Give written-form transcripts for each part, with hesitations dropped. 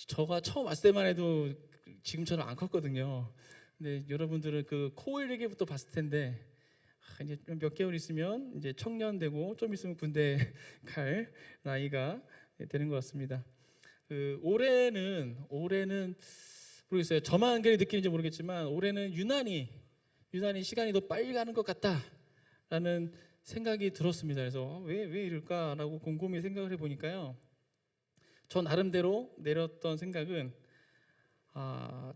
저가 처음 왔을 때만 해도 지금처럼 안 컸거든요. 근데 여러분들은 그 코1기부터 봤을 텐데 이제 몇 개월 있으면 이제 청년 되고 좀 있으면 군대 갈 나이가 되는 것 같습니다. 올해는 모르겠어요. 저만 그렇게 느끼는지 모르겠지만 올해는 유난히 시간이 더 빨리 가는 것 같다라는 생각이 들었습니다. 그래서 왜 이럴까라고 곰곰이 생각을 해보니까요. 저 나름대로 내렸던 생각은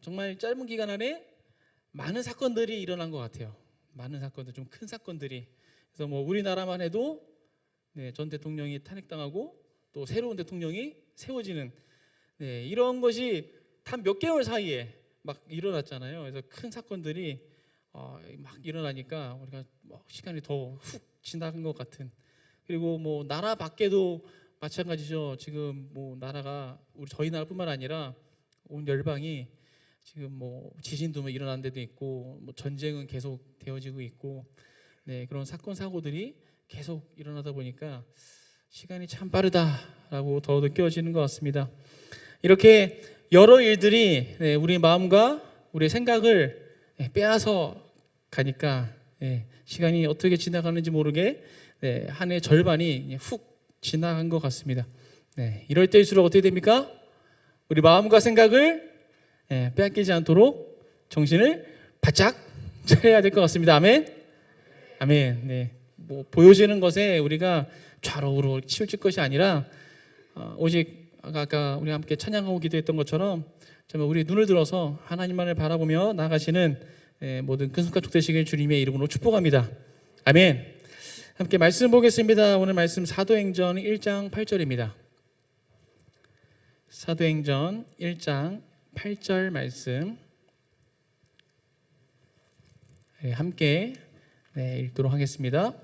정말 짧은 기간 안에 많은 사건들이 일어난 것 같아요. 많은 사건들, 좀 큰 사건들이. 그래서 뭐 우리나라만 해도 전 대통령이 탄핵당하고 또 새로운 대통령이 세워지는 이런 것이 단 몇 개월 사이에 막 일어났잖아요. 그래서 큰 사건들이 막 일어나니까 우리가 시간이 더 훅 지나간 것 같은. 그리고 뭐 나라 밖에도 마찬가지죠. 지금 뭐 나라가 저희 나라뿐만 아니라 온 열방이 지금 뭐 지진도 뭐 일어난 데도 있고 뭐 전쟁은 계속 되어지고 있고 그런 사건 사고들이 계속 일어나다 보니까 시간이 참 빠르다라고 더 느껴지는 것 같습니다. 이렇게 여러 일들이 우리 마음과 우리 생각을 빼앗아 가니까 시간이 어떻게 지나가는지 모르게 한 해 절반이 훅 지나간 것 같습니다. 이럴 때일수록 어떻게 됩니까? 우리 마음과 생각을 빼앗기지 않도록 정신을 바짝 차려야 될 것 같습니다. 아멘. 아멘. 뭐 보여지는 것에 우리가 좌로우로 치우칠 것이 아니라 오직 아까 우리 함께 찬양하고 기도했던 것처럼 정말 우리 눈을 들어서 하나님만을 바라보며 나아가시는 모든 큰 손가락 되시길 주님의 이름으로 축복합니다. 아멘. 함께 말씀 보겠습니다. 오늘 말씀 사도행전 1장 8절입니다. 사도행전 1장 8절 말씀 함께 읽도록 하겠습니다.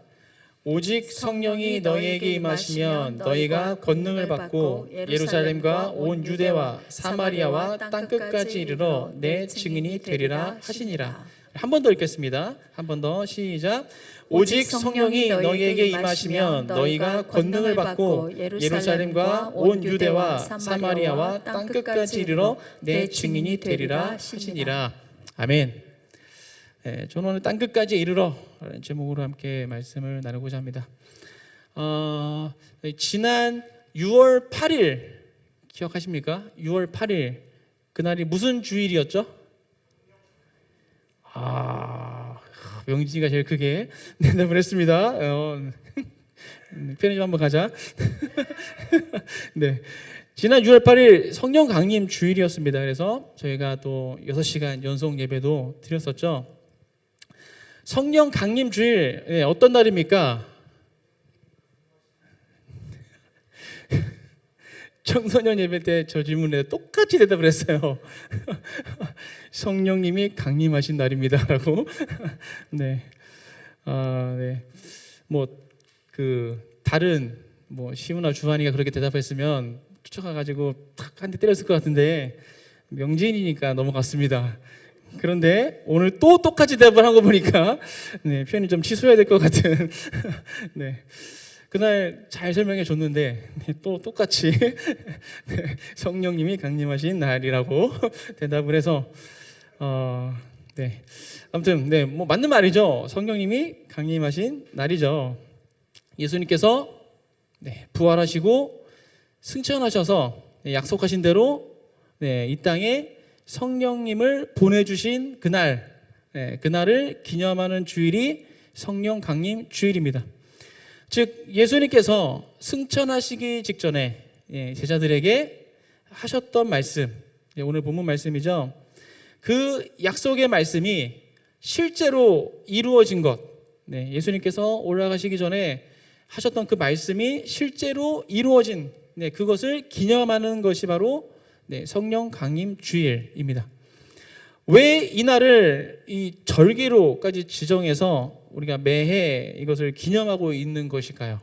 오직 성령이 너희에게 임하시면 너희가 권능을 받고 예루살렘과 온 유대와 사마리아와 땅끝까지 이르러 내 증인이 되리라 하시니라. 한 번 더 읽겠습니다. 한 번 더 시작. 오직 성령이 너희에게 임하시면 너희가 권능을 받고 예루살렘과 온 유대와 사마리아와 땅끝까지 이르러 내 증인이 되리라 하시니라. 아멘. 저는 오늘 땅끝까지 이르러 라는 제목으로 함께 말씀을 나누고자 합니다. 지난 6월 8일 기억하십니까? 6월 8일 그날이 무슨 주일이었죠? 명진이가 제일 크게 대답을 했습니다. 편의점 한번 가자. 지난 6월 8일 성령 강림 주일이었습니다. 그래서 저희가 또 6시간 연속 예배도 드렸었죠. 성령 강림 주일 어떤 날입니까? 청소년 예배 때 저 질문에 똑같이 대답을 했어요. 성령님이 강림하신 날입니다라고. 뭐 다른 시우나 주한이가 그렇게 대답했으면 쫓아가가지고 탁 한 대 때렸을 것 같은데 명진이니까 넘어갔습니다. 그런데 오늘 또 똑같이 대답을 한 거 보니까 표현이 좀 취소해야 될 것 같은. 그날 잘 설명해 줬는데 또 똑같이 성령님이 강림하신 날이라고 대답을 해서 아무튼 뭐 맞는 말이죠. 성령님이 강림하신 날이죠. 예수님께서 부활하시고 승천하셔서 약속하신 대로 이 땅에 성령님을 보내주신 그날, 그날을 기념하는 주일이 성령 강림 주일입니다. 즉 예수님께서 승천하시기 직전에 제자들에게 하셨던 말씀, 오늘 본문 말씀이죠. 그 약속의 말씀이 실제로 이루어진 것, 예수님께서 올라가시기 전에 하셨던 그 말씀이 실제로 이루어진 그것을 기념하는 것이 바로 성령 강림 주일입니다. 왜 이날을 이 절기로까지 지정해서 우리가 매해 이것을 기념하고 있는 것일까요?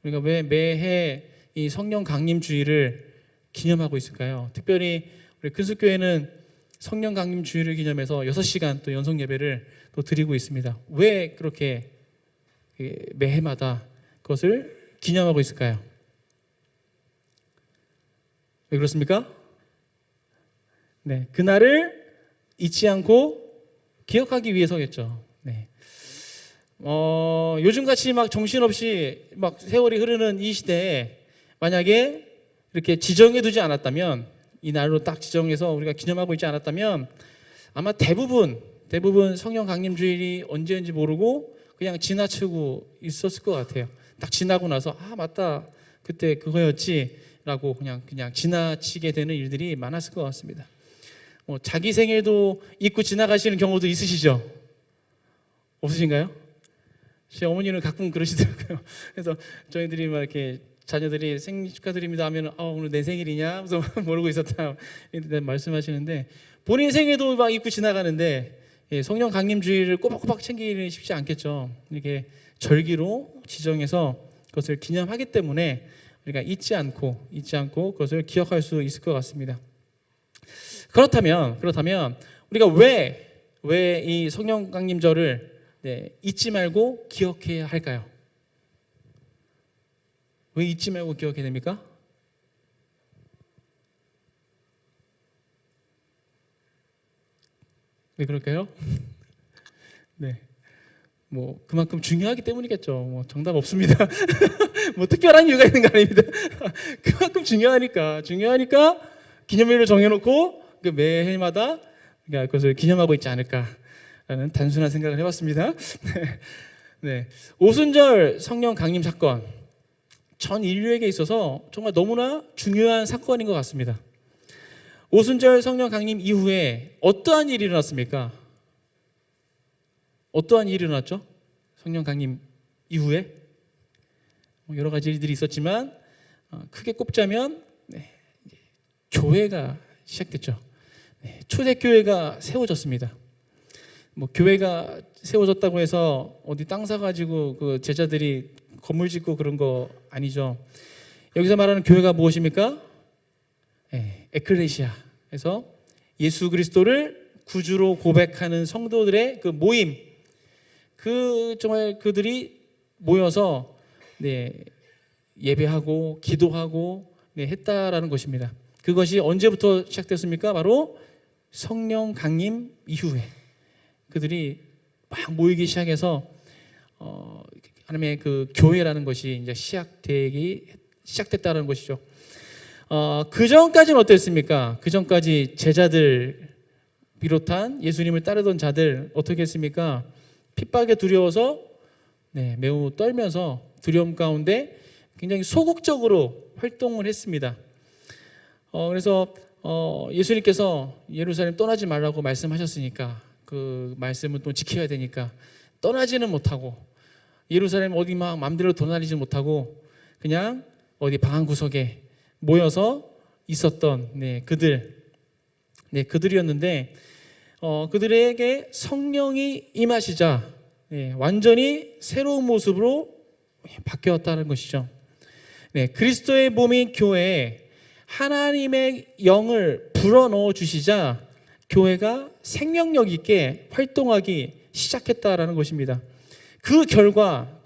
우리가 왜 매해 이 성령 강림 주일을 기념하고 있을까요? 특별히 우리 큰숙교회는 성령 강림 주일을 기념해서 6시간 또 연속 예배를 또 드리고 있습니다. 왜 그렇게 매해마다 그것을 기념하고 있을까요? 왜 그렇습니까? 네, 그날을 잊지 않고 기억하기 위해서겠죠. 네. 요즘같이 막 정신없이 막 세월이 흐르는 이 시대에 만약에 이렇게 지정해 두지 않았다면, 이 날로 딱 지정해서 우리가 기념하고 있지 않았다면 아마 대부분 성령 강림주일이 언제인지 모르고 그냥 지나치고 있었을 것 같아요. 딱 지나고 나서 맞다, 그때 그거였지 라고 그냥 지나치게 되는 일들이 많았을 것 같습니다. 자기 생일도 잊고 지나가시는 경우도 있으시죠? 없으신가요? 제 어머니는 가끔 그러시더라고요. 그래서 저희들이 막 이렇게 자녀들이 생일 축하드립니다 하면 오늘 내 생일이냐? 그래서 모르고 있었다 이렇게 말씀하시는데, 본인 생일도 막 잊고 지나가는데 성령 강림주의를 꼬박꼬박 챙기기는 쉽지 않겠죠. 이렇게 절기로 지정해서 그것을 기념하기 때문에 우리가 잊지 않고 그것을 기억할 수 있을 것 같습니다. 그렇다면 우리가 왜 이 성령 강림절을 잊지 말고 기억해야 할까요? 왜 잊지 말고 기억해야 됩니까? 왜 그럴까요? 네, 뭐 그만큼 중요하기 때문이겠죠. 뭐 정답 없습니다. 뭐 특별한 이유가 있는 거 아닙니다. 그만큼 중요하니까 기념일을 정해놓고 그 매해마다 그것을 기념하고 있지 않을까라는 단순한 생각을 해봤습니다. 네, 오순절 성령 강림 사건, 전 인류에게 있어서 정말 너무나 중요한 사건인 것 같습니다. 오순절 성령 강림 이후에 어떠한 일이 일어났습니까? 어떠한 일이 일어났죠? 성령 강림 이후에 여러 가지 일들이 있었지만 크게 꼽자면 교회가 시작됐죠. 초대교회가 세워졌습니다. 뭐 교회가 세워졌다고 해서 어디 땅 사가지고 그 제자들이 건물 짓고 그런 거 아니죠. 여기서 말하는 교회가 무엇입니까? 에클레시아에서 예수 그리스도를 구주로 고백하는 성도들의 그 모임, 정말 그들이 모여서 예배하고 기도하고 했다라는 것입니다. 그것이 언제부터 시작됐습니까? 바로 성령 강림 이후에 그들이 막 모이기 시작해서 하나님의 그 교회라는 것이 이제 시작됐다는 것이죠. 그 전까지는 어땠습니까? 그 전까지 제자들 비롯한 예수님을 따르던 자들 어떻게 했습니까? 핍박에 두려워서 매우 떨면서 두려움 가운데 굉장히 소극적으로 활동을 했습니다. 그래서 예수님께서 예루살렘 떠나지 말라고 말씀하셨으니까 그 말씀은 또 지켜야 되니까 떠나지는 못하고 예루살렘 어디 막 마음대로 돌아다니지 못하고 그냥 어디 방 한 구석에 모여서 있었던 그들이었는데 그들에게 성령이 임하시자 완전히 새로운 모습으로 바뀌었다는 것이죠. 그리스도의 몸인 교회에 하나님의 영을 불어넣어 주시자 교회가 생명력 있게 활동하기 시작했다라는 것입니다. 그 결과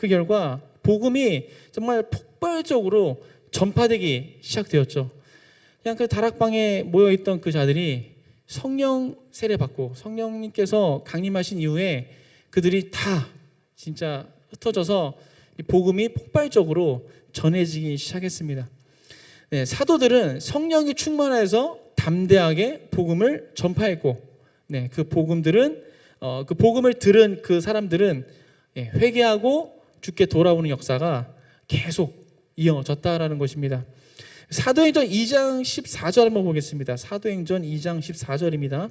복음이 정말 폭발적으로 전파되기 시작되었죠. 그냥 그 다락방에 모여있던 그 자들이 성령 세례 받고 성령님께서 강림하신 이후에 그들이 다 진짜 흩어져서 복음이 폭발적으로 전해지기 시작했습니다. 사도들은 성령이 충만해서 담대하게 복음을 전파했고, 그 복음을 들은 그 사람들은 회개하고 주께 돌아오는 역사가 계속 이어졌다라는 것입니다. 사도행전 2장 14절 한번 보겠습니다. 사도행전 2장 14절입니다.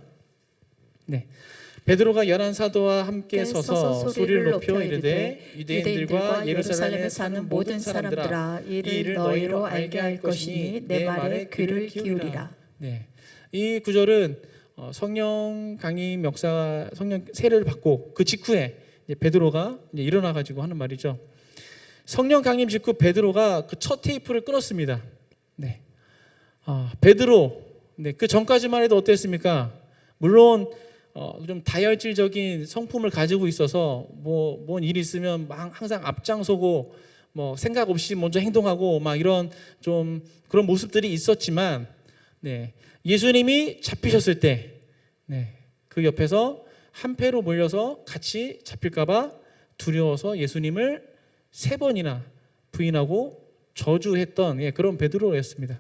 베드로가 11사도와 함께 서서 소리를 높여 이르되 유대인들과 예루살렘에 사는 모든 사람들아 이 일을 너희로 알게 할 것이니 내 말에 귀를 기울이라. 이 구절은 성령 강림 역사, 성령 세례를 받고 그 직후에 베드로가 일어나 가지고 하는 말이죠. 성령 강림 직후 베드로가 그 첫 테이프를 끊었습니다. 베드로 그 전까지만 해도 어땠습니까? 물론 좀 다혈질적인 성품을 가지고 있어서 뭔 일이 있으면 막 항상 앞장서고 생각 없이 먼저 행동하고 막 이런 좀 그런 모습들이 있었지만 네, 예수님이 잡히셨을 때, 네, 그 옆에서 한패로 몰려서 같이 잡힐까봐 두려워서 예수님을 3번이나 부인하고 저주했던 그런 베드로였습니다.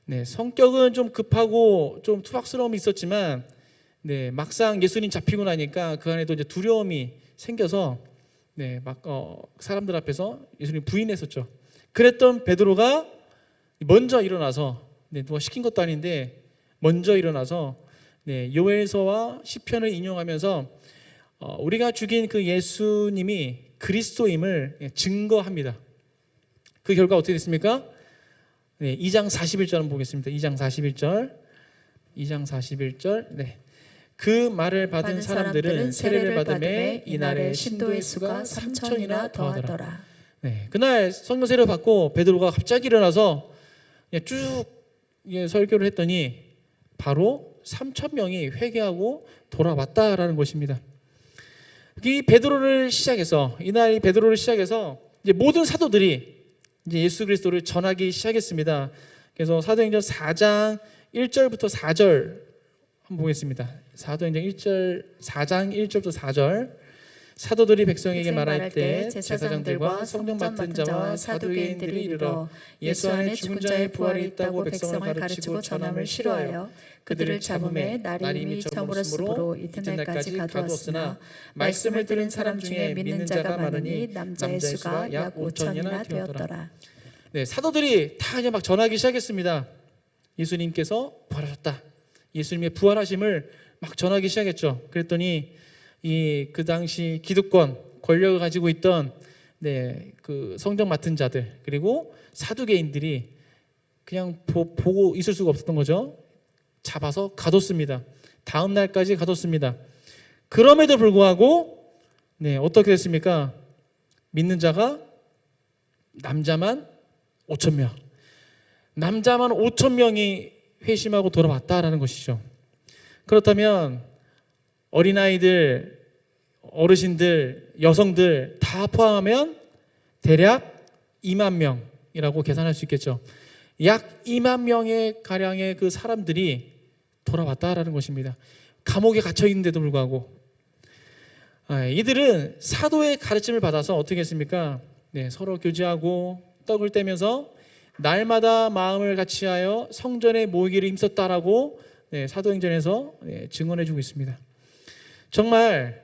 네, 성격은 좀 급하고 좀 투박스러움이 있었지만, 네, 막상 예수님 잡히고 나니까 그 안에도 이제 두려움이 생겨서, 네, 사람들 앞에서 예수님 부인했었죠. 그랬던 베드로가 먼저 일어나서, 네, 누가 시킨 것도 아닌데 먼저 일어나서, 네, 요엘서와 시편을 인용하면서 우리가 죽인 그 예수님이 그리스도임을 증거합니다. 그 결과 어떻게 됐습니까? 네, 2장 41절 한번 보겠습니다. 2장 41절. 네. 그 말을 받은 사람들은 세례를 받음에 이날에 신도의 수가 3천이나 더하더라. 네, 그날 성령 세례를 받고 베드로가 갑자기 일어나서 쭉 설교를 했더니 바로 3,000명이 회개하고 돌아왔다라는 것입니다. 이 베드로를 시작해서, 이날 베드로를 시작해서 이제 모든 사도들이 이제 예수 그리스도를 전하기 시작했습니다. 그래서 사도행전 4장 1절부터 4절 한번 보겠습니다. 사도행전 4장 1절부터 4절. 사도들이 백성에게 말할 때 제사장들과 성령 맡은 자와 사두개인들이 이르러 예수 안에 죽은 자의 부활이 있다고 백성을 가르치고 전함을 싫어하여 그들을 잡음에 날이 이미 저물었으므로 이튿날까지 가두었으나 말씀을 들은 사람 중에 믿는 자가 많으니 남자의 수가 약 5천이나 되었더라. 네, 사도들이 다 이제 막 전하기 시작했습니다. 예수님께서 부활하셨다. 예수님의 부활하심을 막 전하기 시작했죠. 그랬더니 그 당시 기득권 권력을 가지고 있던 그 성령 맡은 자들 그리고 사두개인들이 그냥 보고 있을 수가 없었던 거죠. 잡아서 가뒀습니다. 다음 날까지 가뒀습니다. 그럼에도 불구하고 어떻게 됐습니까? 믿는 자가 남자만 5,000명, 남자만 5,000명이 회심하고 돌아왔다라는 것이죠. 그렇다면 어린아이들, 어르신들, 여성들 다 포함하면 대략 2만 명이라고 계산할 수 있겠죠. 약 2만 명의 가량의 그 사람들이 돌아왔다라는 것입니다. 감옥에 갇혀 있는데도 불구하고 이들은 사도의 가르침을 받아서 어떻게 했습니까? 서로 교제하고 떡을 떼면서 날마다 마음을 같이하여 성전에 모이기를 힘썼다라고 사도행전에서 증언해주고 있습니다. 정말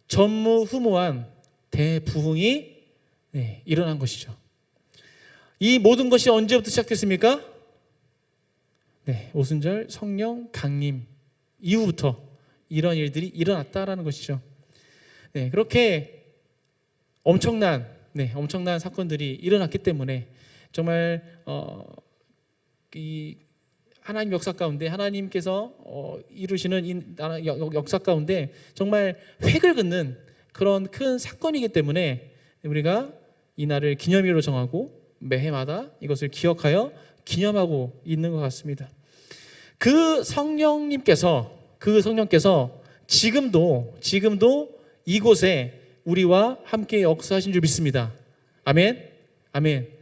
전무후무한 대부흥이 일어난 것이죠. 이 모든 것이 언제부터 시작됐습니까? 오순절 성령 강림 이후부터 이런 일들이 일어났다라는 것이죠. 그렇게 엄청난 사건들이 일어났기 때문에 정말 이 하나님 역사 가운데 하나님께서 이루시는 이 역사 가운데 정말 획을 긋는 그런 큰 사건이기 때문에 우리가 이 날을 기념일로 정하고 매해마다 이것을 기억하여 기념하고 있는 것 같습니다. 그 성령께서 지금도 이곳에 우리와 함께 역사하신 줄 믿습니다. 아멘. 아멘.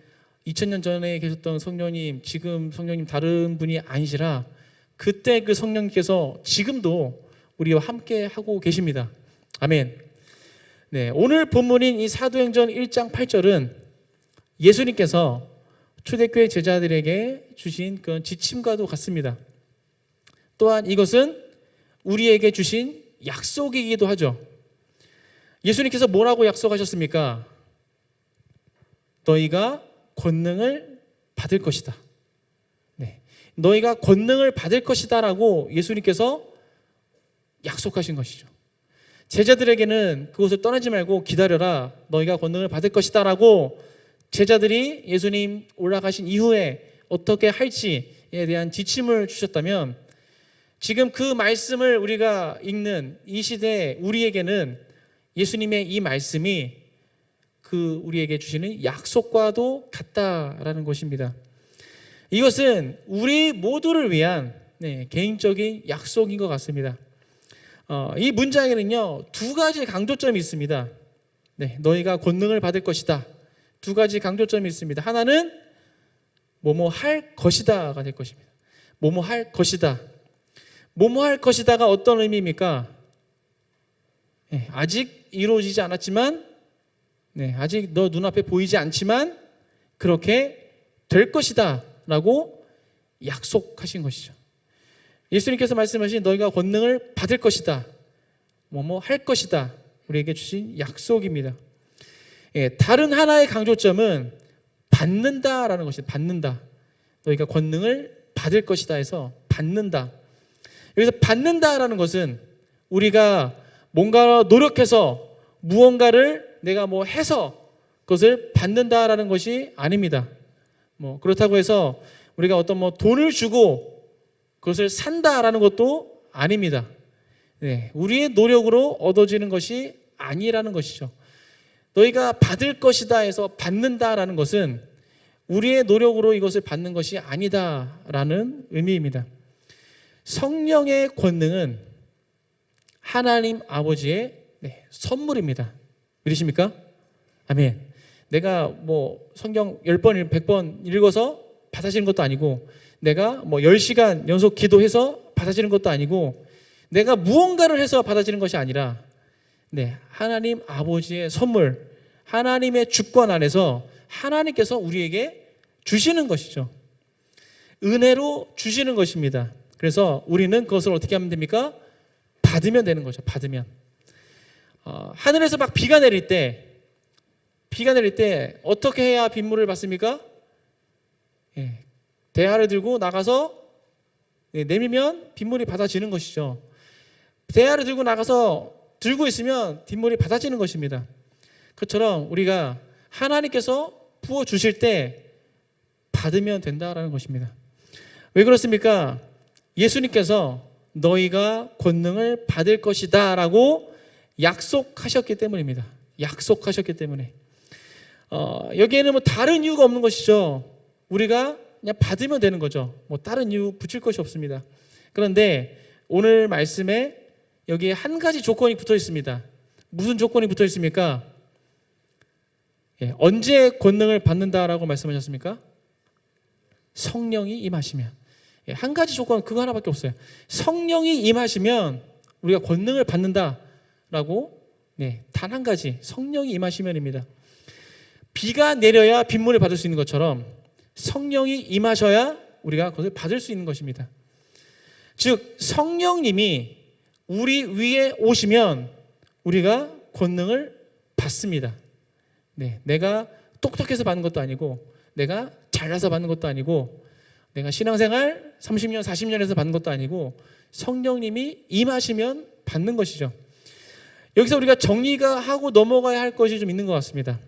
2000년 전에 계셨던 성령님, 지금 성령님 다른 분이 아니시라 그때 그 성령님께서 지금도 우리와 함께 하고 계십니다. 아멘. 오늘 본문인 이 사도행전 1장 8절은 예수님께서 초대교회 제자들에게 주신 그런 지침과도 같습니다. 또한 이것은 우리에게 주신 약속이기도 하죠. 예수님께서 뭐라고 약속하셨습니까? 너희가 권능을 받을 것이다. 너희가 권능을 받을 것이다 라고 예수님께서 약속하신 것이죠. 제자들에게는 그곳을 떠나지 말고 기다려라. 너희가 권능을 받을 것이다 라고 제자들이 예수님 올라가신 이후에 어떻게 할지에 대한 지침을 주셨다면 지금 그 말씀을 우리가 읽는 이 시대에 우리에게는 예수님의 이 말씀이 그 우리에게 주시는 약속과도 같다라는 것입니다. 이것은 우리 모두를 위한 개인적인 약속인 것 같습니다. 이 문장에는요 2가지 강조점이 있습니다. 너희가 권능을 받을 것이다. 2가지 강조점이 있습니다. 하나는 뭐뭐 할 것이다가 될 것입니다. 뭐뭐 할 것이다. 뭐뭐 할 것이다가 어떤 의미입니까? 아직 이루어지지 않았지만, 아직 너 눈앞에 보이지 않지만 그렇게 될 것이다 라고 약속하신 것이죠. 예수님께서 말씀하신 너희가 권능을 받을 것이다, 뭐뭐 할 것이다, 우리에게 주신 약속입니다. 다른 하나의 강조점은 받는다라는 것입니다. 받는다. 너희가 권능을 받을 것이다 해서 받는다. 여기서 받는다라는 것은 우리가 뭔가 노력해서 무언가를 내가 뭐 해서 그것을 받는다라는 것이 아닙니다. 뭐 그렇다고 해서 우리가 어떤 뭐 돈을 주고 그것을 산다라는 것도 아닙니다. 우리의 노력으로 얻어지는 것이 아니라는 것이죠. 너희가 받을 것이다 해서 받는다라는 것은 우리의 노력으로 이것을 받는 것이 아니다라는 의미입니다. 성령의 권능은 하나님 아버지의 선물입니다. 믿으십니까? 아멘. 내가 뭐 성경 10번, 100번 읽어서 받아지는 것도 아니고, 내가 뭐 10시간 연속 기도해서 받아지는 것도 아니고, 내가 무언가를 해서 받아지는 것이 아니라 하나님 아버지의 선물, 하나님의 주권 안에서 하나님께서 우리에게 주시는 것이죠. 은혜로 주시는 것입니다. 그래서 우리는 그것을 어떻게 하면 됩니까? 받으면 되는 거죠. 받으면. 하늘에서 막 비가 내릴 때 어떻게 해야 빗물을 받습니까? 대야를 들고 나가서 내밀면 빗물이 받아지는 것이죠. 대야를 들고 나가서 들고 있으면 빗물이 받아지는 것입니다. 그처럼 우리가 하나님께서 부어주실 때 받으면 된다라는 것입니다. 왜 그렇습니까? 예수님께서 너희가 권능을 받을 것이다 라고 약속하셨기 때문입니다. 약속하셨기 때문에. 여기에는 뭐 다른 이유가 없는 것이죠. 우리가 그냥 받으면 되는 거죠. 뭐 다른 이유 붙일 것이 없습니다. 그런데 오늘 말씀에 여기에 한 가지 조건이 붙어 있습니다. 무슨 조건이 붙어 있습니까? 언제 권능을 받는다라고 말씀하셨습니까? 성령이 임하시면. 한 가지 조건은 그거 하나밖에 없어요. 성령이 임하시면 우리가 권능을 받는다라고, 단 한 가지, 성령이 임하시면입니다. 비가 내려야 빗물을 받을 수 있는 것처럼 성령이 임하셔야 우리가 그것을 받을 수 있는 것입니다. 즉 성령님이 우리 위에 오시면 우리가 권능을 받습니다. 내가 똑똑해서 받는 것도 아니고, 내가 잘나서 받는 것도 아니고, 내가 신앙생활 30년, 40년에서 받는 것도 아니고, 성령님이 임하시면 받는 것이죠. 여기서 우리가 정리가 하고 넘어가야 할 것이 좀 있는 것 같습니다.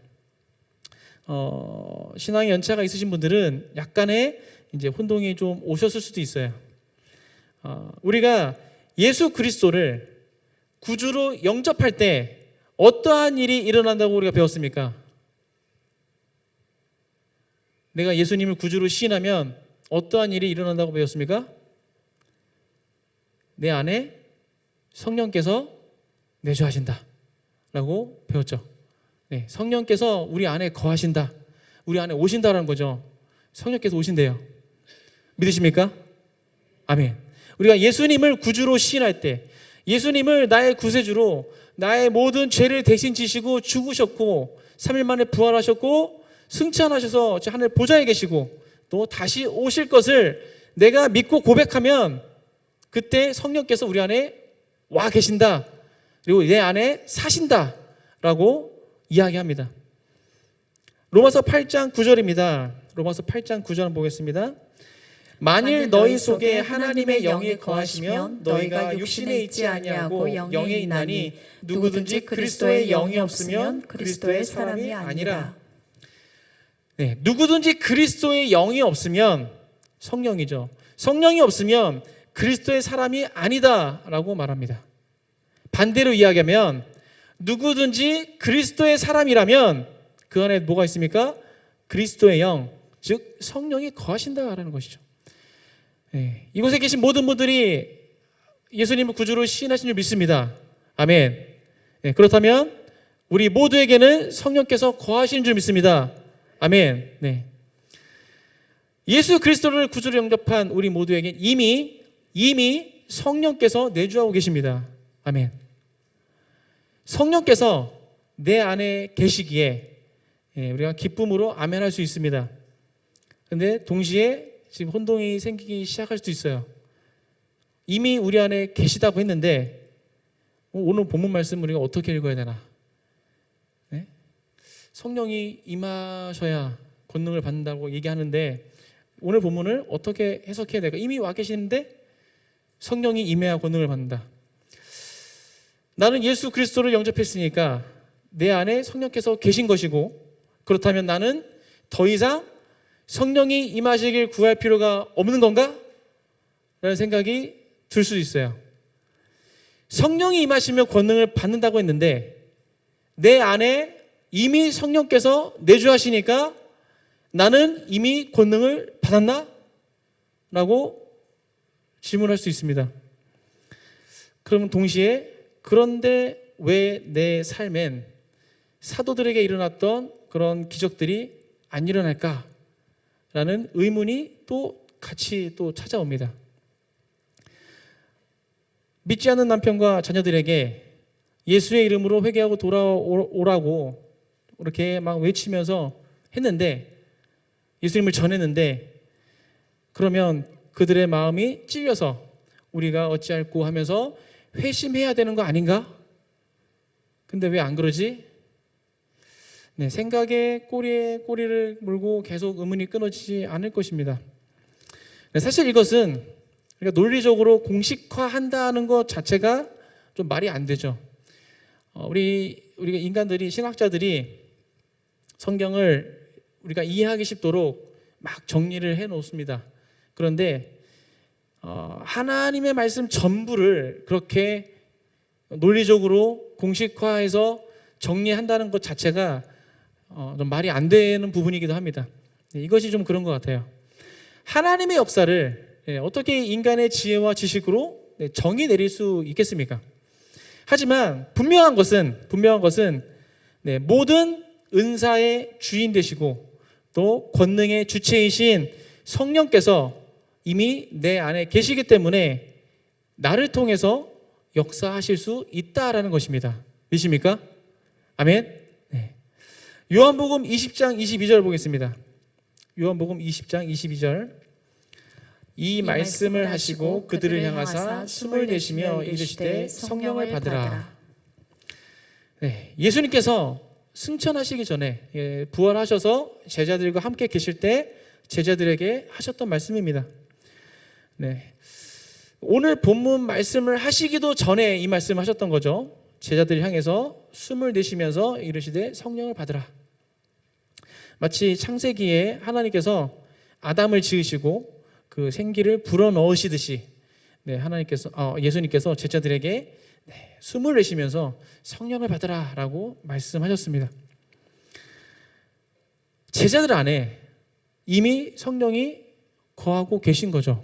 신앙의 연차가 있으신 분들은 약간의 이제 혼동이 좀 오셨을 수도 있어요. 우리가 예수 그리스도를 구주로 영접할 때 어떠한 일이 일어난다고 우리가 배웠습니까? 내가 예수님을 구주로 시인하면 어떠한 일이 일어난다고 배웠습니까? 내 안에 성령께서 내주하신다 라고 배웠죠. 성령께서 우리 안에 거하신다, 우리 안에 오신다라는 거죠. 성령께서 오신대요. 믿으십니까? 아멘. 우리가 예수님을 구주로 시인할 때, 예수님을 나의 구세주로 나의 모든 죄를 대신 지시고 죽으셨고 3일 만에 부활하셨고 승천하셔서 하늘 보좌에 계시고 또 다시 오실 것을 내가 믿고 고백하면 그때 성령께서 우리 안에 와 계신다, 그리고 내 안에 사신다라고 이야기합니다. 로마서 8장 9절입니다. 로마서 8장 9절 한번 보겠습니다. 만일 너희 속에 하나님의 영이 거하시면 너희가 육신에 있지 아니하고 영에 있나니 누구든지 그리스도의 영이 없으면 그리스도의 사람이 아니라. 누구든지 그리스도의 영이 없으면, 성령이죠. 성령이 없으면 그리스도의 사람이 아니다라고 말합니다. 반대로 이야기하면 누구든지 그리스도의 사람이라면 그 안에 뭐가 있습니까? 그리스도의 영, 즉 성령이 거하신다라는 것이죠. 이곳에 계신 모든 분들이 예수님을 구주로 시인하신 줄 믿습니다. 아멘. 그렇다면 우리 모두에게는 성령께서 거하시는 줄 믿습니다. 아멘. 예수 그리스도를 구주로 영접한 우리 모두에게 이미 성령께서 내주하고 계십니다. 아멘. 성령께서 내 안에 계시기에 우리가 기쁨으로 아멘할 수 있습니다. 그런데 동시에 지금 혼동이 생기기 시작할 수도 있어요. 이미 우리 안에 계시다고 했는데 오늘 본문 말씀 우리가 어떻게 읽어야 되나? 네? 성령이 임하셔야 권능을 받는다고 얘기하는데 오늘 본문을 어떻게 해석해야 될까? 이미 와 계시는데 성령이 임해야 권능을 받는다. 나는 예수 그리스도를 영접했으니까 내 안에 성령께서 계신 것이고, 그렇다면 나는 더 이상 성령이 임하시길 구할 필요가 없는 건가? 라는 생각이 들 수도 있어요. 성령이 임하시면 권능을 받는다고 했는데 내 안에 이미 성령께서 내주하시니까 나는 이미 권능을 받았나? 라고 질문할 수 있습니다. 그러면 동시에 그런데 왜 내 삶엔 사도들에게 일어났던 그런 기적들이 안 일어날까? 라는 의문이 또 같이 또 찾아옵니다. 믿지 않는 남편과 자녀들에게 예수의 이름으로 회개하고 돌아오라고 이렇게 막 외치면서 했는데, 예수님을 전했는데, 그러면 그들의 마음이 찔려서 우리가 어찌할꼬 하면서 회심해야 되는 거 아닌가? 근데 왜 안 그러지? 네, 생각에 꼬리에 꼬리를 물고 계속 의문이 끊어지지 않을 것입니다. 사실 이것은 우리가 논리적으로 공식화한다는 것 자체가 좀 말이 안 되죠. 우리가 인간들이, 신학자들이 성경을 우리가 이해하기 쉽도록 막 정리를 해 놓습니다. 그런데 하나님의 말씀 전부를 그렇게 논리적으로 공식화해서 정리한다는 것 자체가 좀 말이 안 되는 부분이기도 합니다. 이것이 좀 그런 것 같아요. 하나님의 역사를 어떻게 인간의 지혜와 지식으로 정의 내릴 수 있겠습니까? 하지만 분명한 것은 모든 은사의 주인 되시고 또 권능의 주체이신 성령께서 이미 내 안에 계시기 때문에 나를 통해서 역사하실 수 있다라는 것입니다. 믿습니까? 아멘. 네. 요한복음 20장 22절 보겠습니다. 요한복음 20장 22절. 이 말씀을 하시고 그들을 향하사 숨을 내쉬며 이르시되 성령을 받으라. 네, 예수님께서 승천하시기 전에 부활하셔서 제자들과 함께 계실 때 제자들에게 하셨던 말씀입니다. 네, 오늘 본문 말씀을 하시기도 전에 이 말씀을 하셨던 거죠. 제자들을 향해서 숨을 내쉬면서 이르시되 성령을 받으라. 마치 창세기에 하나님께서 아담을 지으시고 그 생기를 불어넣으시듯이 예수님께서 제자들에게 숨을 내쉬면서 성령을 받으라라고 말씀하셨습니다. 제자들 안에 이미 성령이 거하고 계신 거죠.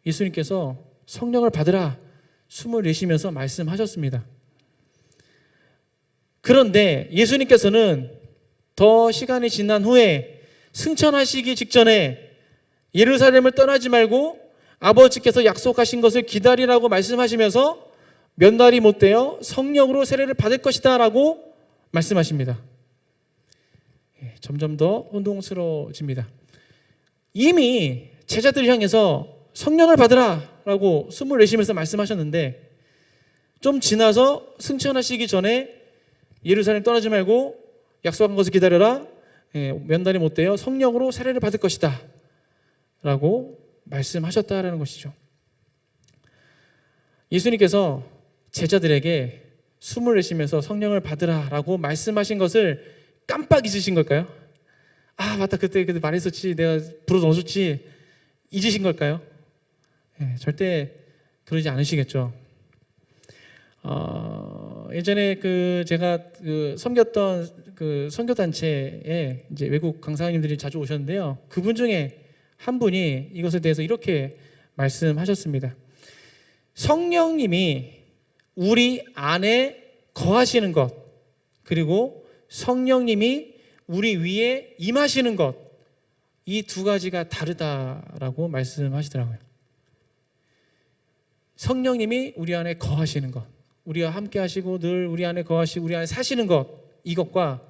예수님께서 성령을 받으라 숨을 내쉬면서 말씀하셨습니다. 그런데 예수님께서는 더 시간이 지난 후에 승천하시기 직전에 예루살렘을 떠나지 말고 아버지께서 약속하신 것을 기다리라고 말씀하시면서 몇 날이 못 되어 성령으로 세례를 받을 것이다 라고 말씀하십니다. 점점 더 혼동스러워집니다. 이미 제자들 향해서 성령을 받으라 라고 숨을 내쉬면서 말씀하셨는데 좀 지나서 승천하시기 전에 예루살렘 떠나지 말고 약속한 것을 기다려라, 몇 날이 못 되어 성령으로 세례를 받을 것이다 라고 말씀하셨다라는 것이죠. 예수님께서 제자들에게 숨을 내쉬면서 성령을 받으라 라고 말씀하신 것을 깜빡 잊으신 걸까요? 아 맞다, 그때 말했었지, 내가 불어넣어줬지, 잊으신 걸까요? 절대 그러지 않으시겠죠. 예전에 제가 섬겼던 선교단체에 이제 외국 강사님들이 자주 오셨는데요. 그분 중에 한 분이 이것에 대해서 이렇게 말씀하셨습니다. 성령님이 우리 안에 거하시는 것, 그리고 성령님이 우리 위에 임하시는 것, 이 두 가지가 다르다라고 말씀하시더라고요. 성령님이 우리 안에 거하시는 것, 우리와 함께 하시고 늘 우리 안에 거하시고 우리 안에 사시는 것, 이것과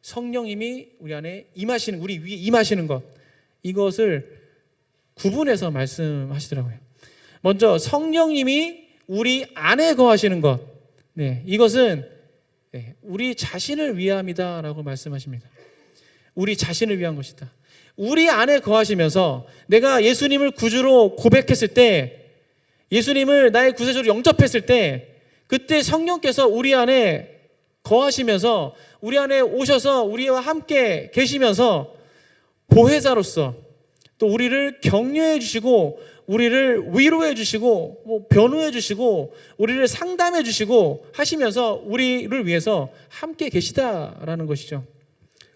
성령님이 우리 안에 임하시는, 우리 위에 임하시는 것, 이것을 구분해서 말씀하시더라고요. 먼저 성령님이 우리 안에 거하시는 것, 이것은 우리 자신을 위함이다라고 말씀하십니다. 우리 자신을 위한 것이다. 우리 안에 거하시면서 내가 예수님을 구주로 고백했을 때, 예수님을 나의 구세주로 영접했을 때, 그때 성령께서 우리 안에 거하시면서 우리 안에 오셔서 우리와 함께 계시면서 보혜자로서 또 우리를 격려해 주시고 우리를 위로해 주시고 변호해 주시고 우리를 상담해 주시고 하시면서 우리를 위해서 함께 계시다라는 것이죠.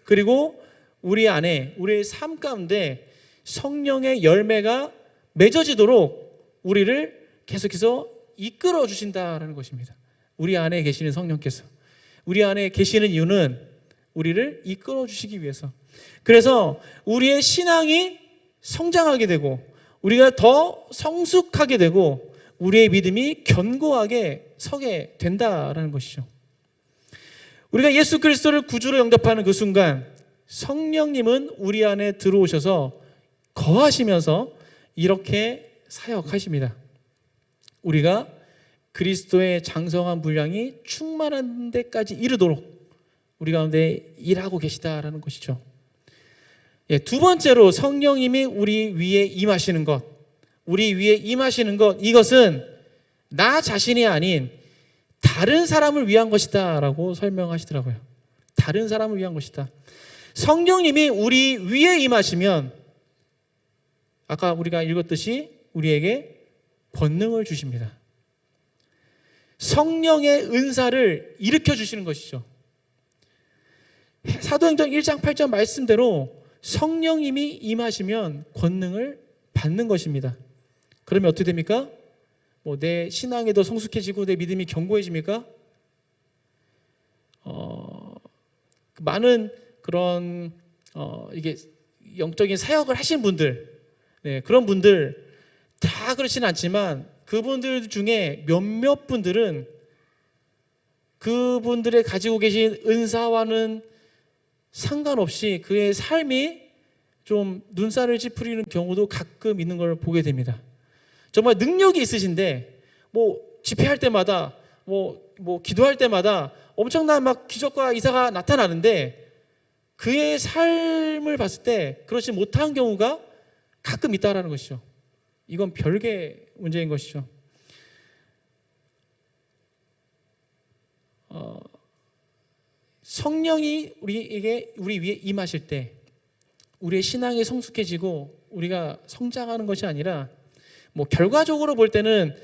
그리고 우리 안에, 우리의 삶 가운데 성령의 열매가 맺어지도록 우리를 계속해서 이끌어 주신다라는 것입니다. 우리 안에 계시는 성령께서, 우리 안에 계시는 이유는 우리를 이끌어 주시기 위해서. 그래서 우리의 신앙이 성장하게 되고 우리가 더 성숙하게 되고 우리의 믿음이 견고하게 서게 된다라는 것이죠. 우리가 예수 그리스도를 구주로 영접하는 그 순간 성령님은 우리 안에 들어오셔서 거하시면서 이렇게 사역하십니다. 우리가 그리스도의 장성한 분량이 충만한 데까지 이르도록 우리 가운데 일하고 계시다라는 것이죠. 두 번째로 성령님이 우리 위에 임하시는 것, 우리 위에 임하시는 것, 이것은 나 자신이 아닌 다른 사람을 위한 것이다 라고 설명하시더라고요. 다른 사람을 위한 것이다. 성령님이 우리 위에 임하시면 아까 우리가 읽었듯이 우리에게 권능을 주십니다. 성령의 은사를 일으켜 주시는 것이죠. 사도행전 1장 8절 말씀대로 성령님이 임하시면 권능을 받는 것입니다. 그러면 어떻게 됩니까? 내 신앙이 더 성숙해지고 내 믿음이 견고해집니까? 많은 그런 이게 영적인 사역을 하신 분들, 그런 분들 다 그렇지는 않지만 그분들 중에 몇몇 분들은 그분들의 가지고 계신 은사와는 상관없이 그의 삶이 좀 눈살을 찌푸리는 경우도 가끔 있는 걸 보게 됩니다. 정말 능력이 있으신데 집회할 때마다 기도할 때마다 엄청난 막 기적과 이사가 나타나는데 그의 삶을 봤을 때 그렇지 못한 경우가 가끔 있다라는 것이죠. 이건 별개의 문제인 것이죠. 성령이 우리 위에 임하실 때 우리의 신앙이 성숙해지고 우리가 성장하는 것이 아니라 결과적으로 볼 때는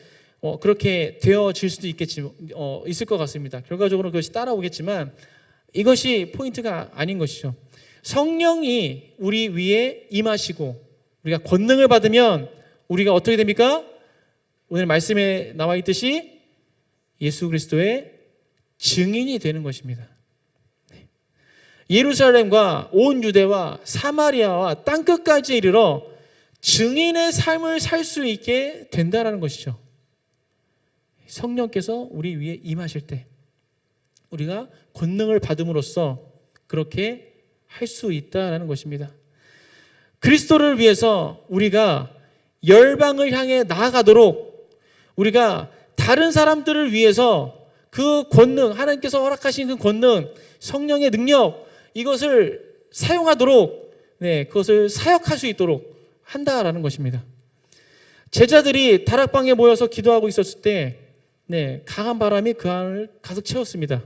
그렇게 되어질 수도 있을 것 같습니다. 결과적으로 그것이 따라오겠지만 이것이 포인트가 아닌 것이죠. 성령이 우리 위에 임하시고 우리가 권능을 받으면 우리가 어떻게 됩니까? 오늘 말씀에 나와 있듯이 예수 그리스도의 증인이 되는 것입니다. 예루살렘과 온 유대와 사마리아와 땅끝까지 이르러 증인의 삶을 살 수 있게 된다는 것이죠. 성령께서 우리 위에 임하실 때 우리가 권능을 받음으로써 그렇게 할 수 있다는 것입니다. 그리스도를 위해서 우리가 열방을 향해 나아가도록 우리가 다른 사람들을 위해서 그 권능, 하나님께서 허락하신 그 권능, 성령의 능력, 이것을 사용하도록, 그것을 사역할 수 있도록 한다라는 것입니다. 제자들이 다락방에 모여서 기도하고 있었을 때 강한 바람이 그 안을 가득 채웠습니다.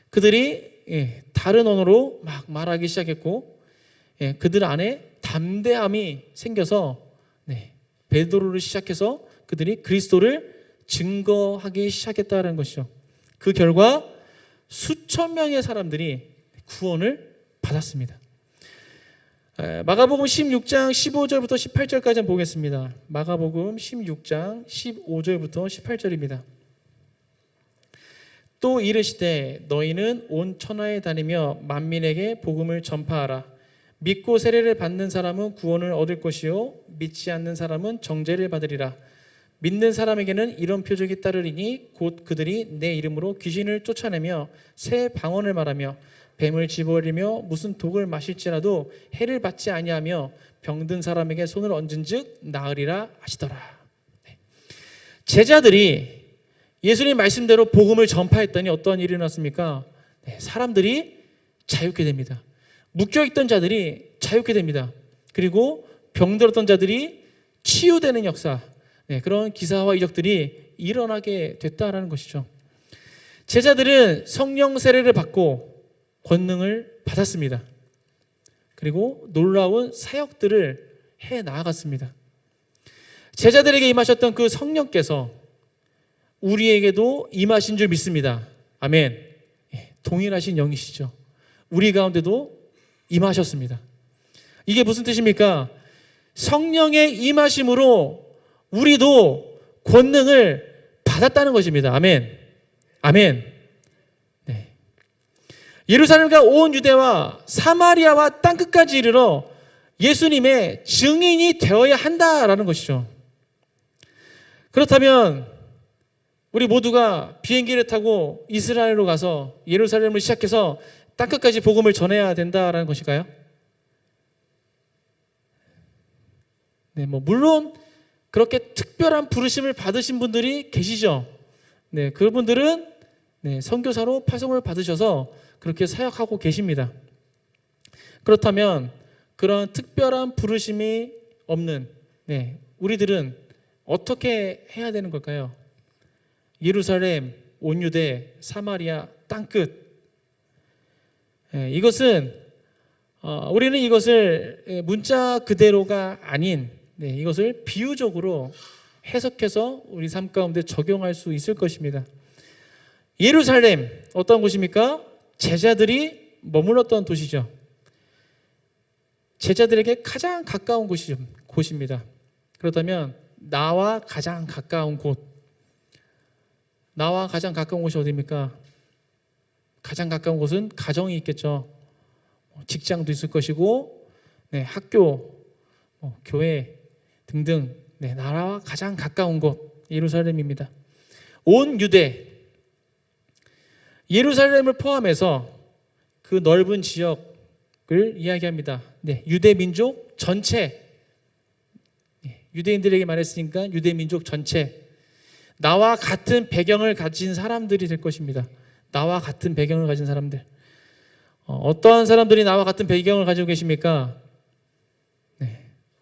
그들이 다른 언어로 막 말하기 시작했고 그들 안에 담대함이 생겨서 베드로를 시작해서 그들이 그리스도를 증거하기 시작했다는 것이죠. 그 결과 수천 명의 사람들이 구원을 받았습니다. 마가복음 16장 15절부터 18절까지 한번 보겠습니다. 마가복음 16장 15절부터 18절입니다. 또 이르시되 너희는 온 천하에 다니며 만민에게 복음을 전파하라. 믿고 세례를 받는 사람은 구원을 얻을 것이요 믿지 않는 사람은 정죄를 받으리라. 믿는 사람에게는 이런 표적이 따르리니 곧 그들이 내 이름으로 귀신을 쫓아내며 새 방언을 말하며 뱀을 집어버리며 무슨 독을 마실지라도 해를 받지 아니하며 병든 사람에게 손을 얹은즉 나으리라 하시더라. 제자들이 예수님 말씀대로 복음을 전파했더니 어떤 일이 일어났습니까? 사람들이 자유케 됩니다. 묶여있던 자들이 자유케 됩니다. 그리고 병들었던 자들이 치유되는 역사, 그런 기사와 이적들이 일어나게 됐다라는 것이죠. 제자들은 성령 세례를 받고 권능을 받았습니다. 그리고 놀라운 사역들을 해 나아갔습니다. 제자들에게 임하셨던 그 성령께서 우리에게도 임하신 줄 믿습니다. 아멘. 동일하신 영이시죠. 우리 가운데도 임하셨습니다. 이게 무슨 뜻입니까? 성령의 임하심으로 우리도 권능을 받았다는 것입니다. 아멘. 아멘. 네. 예루살렘과 온 유대와 사마리아와 땅끝까지 이르러 예수님의 증인이 되어야 한다라는 것이죠. 그렇다면 우리 모두가 비행기를 타고 이스라엘로 가서 예루살렘을 시작해서 땅끝까지 복음을 전해야 된다라는 것일까요? 네, 물론 그렇게 특별한 부르심을 받으신 분들이 계시죠. 네, 그분들은 선교사로 파송을 받으셔서 그렇게 사역하고 계십니다. 그렇다면 그런 특별한 부르심이 없는 우리들은 어떻게 해야 되는 걸까요? 예루살렘, 온 유대, 사마리아, 땅끝. 이것은 우리는 이것을 문자 그대로가 아닌 이것을 비유적으로 해석해서 우리 삶 가운데 적용할 수 있을 것입니다. 예루살렘 어떤 곳입니까? 제자들이 머물렀던 도시죠. 제자들에게 가장 가까운 곳입니다. 그렇다면 나와 가장 가까운 곳, 나와 가장 가까운 곳이 어디입니까? 가장 가까운 곳은 가정이 있겠죠. 직장도 있을 것이고, 학교, 교회 등등 나라와 가장 가까운 곳 예루살렘입니다. 온 유대, 예루살렘을 포함해서 그 넓은 지역을 이야기합니다. 유대 민족 전체, 유대인들에게 말했으니까 유대 민족 전체, 나와 같은 배경을 가진 사람들이 될 것입니다. 나와 같은 배경을 가진 사람들. 어떠한 사람들이 나와 같은 배경을 가지고 계십니까?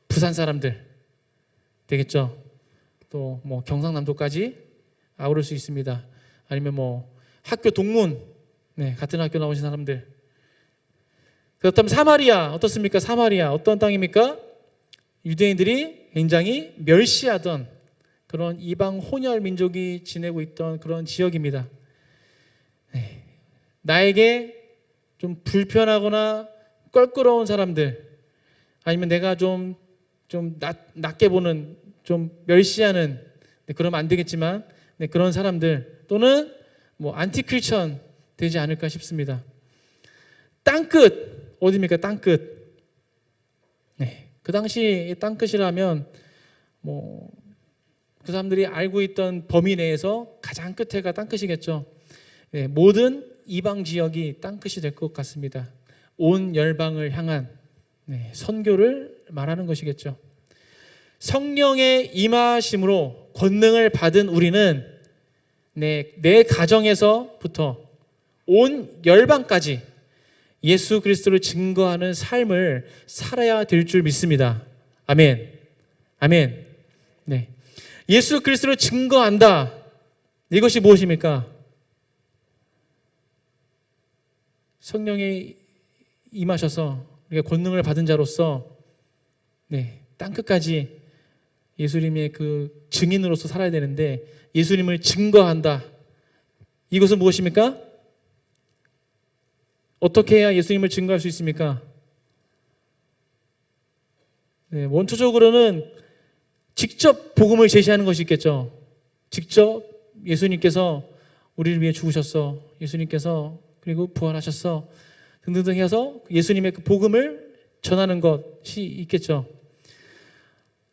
부산 사람들 되겠죠. 또 경상남도까지 아우를 수 있습니다. 아니면 학교 동문, 같은 학교 나오신 사람들. 그렇다면 사마리아 어떻습니까? 사마리아 어떤 땅입니까? 유대인들이 굉장히 멸시하던 그런 이방 혼혈 민족이 지내고 있던 그런 지역입니다. 나에게 좀 불편하거나 껄끄러운 사람들, 아니면 내가 좀 낮게 보는, 좀 멸시하는, 그러면 안 되겠지만 그런 사람들, 또는 안티크리스천 되지 않을까 싶습니다. 땅끝 어디입니까? 땅끝. 그 당시 땅끝이라면 그 사람들이 알고 있던 범위 내에서 가장 끝에가 땅끝이겠죠. 모든 이방 지역이 땅끝이 될 것 같습니다. 온 열방을 향한 선교를 말하는 것이겠죠. 성령의 임하심으로 권능을 받은 우리는 내 가정에서부터 온 열방까지 예수 그리스도를 증거하는 삶을 살아야 될 줄 믿습니다. 아멘. 아멘. 예수 그리스도를 증거한다. 이것이 무엇입니까? 성령이 임하셔서 우리가 권능을 받은 자로서 땅끝까지 예수님의 그 증인으로서 살아야 되는데, 예수님을 증거한다. 이것은 무엇입니까? 어떻게 해야 예수님을 증거할 수 있습니까? 원초적으로는 직접 복음을 제시하는 것이 있겠죠. 직접 예수님께서 우리를 위해 죽으셨어, 예수님께서 그리고 부활하셨어 등등등 해서 예수님의 그 복음을 전하는 것이 있겠죠.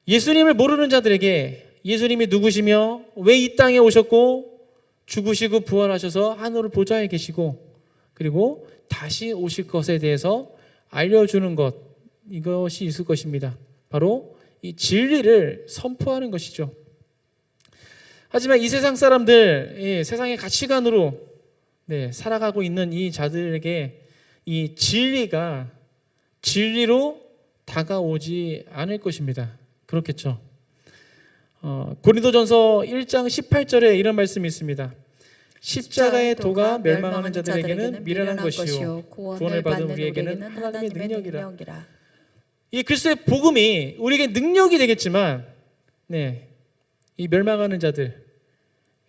예수님을 모르는 자들에게 예수님이 누구시며 왜 이 땅에 오셨고 죽으시고 부활하셔서 하늘 보좌에 계시고 그리고 다시 오실 것에 대해서 알려주는 것, 이것이 있을 것입니다. 바로 이 진리를 선포하는 것이죠. 하지만 이 세상 사람들, 세상의 가치관으로 살아가고 있는 이 자들에게 이 진리가 진리로 다가오지 않을 것입니다. 그렇겠죠. 고린도전서 1장 18절에 이런 말씀이 있습니다. 십자가의 도가 멸망하는 자들에게는 미련한 것이요 구원을 받은 우리에게는 하나님의 능력이라. 이 그리스도의 복음이 우리에게 능력이 되겠지만 이 멸망하는 자들,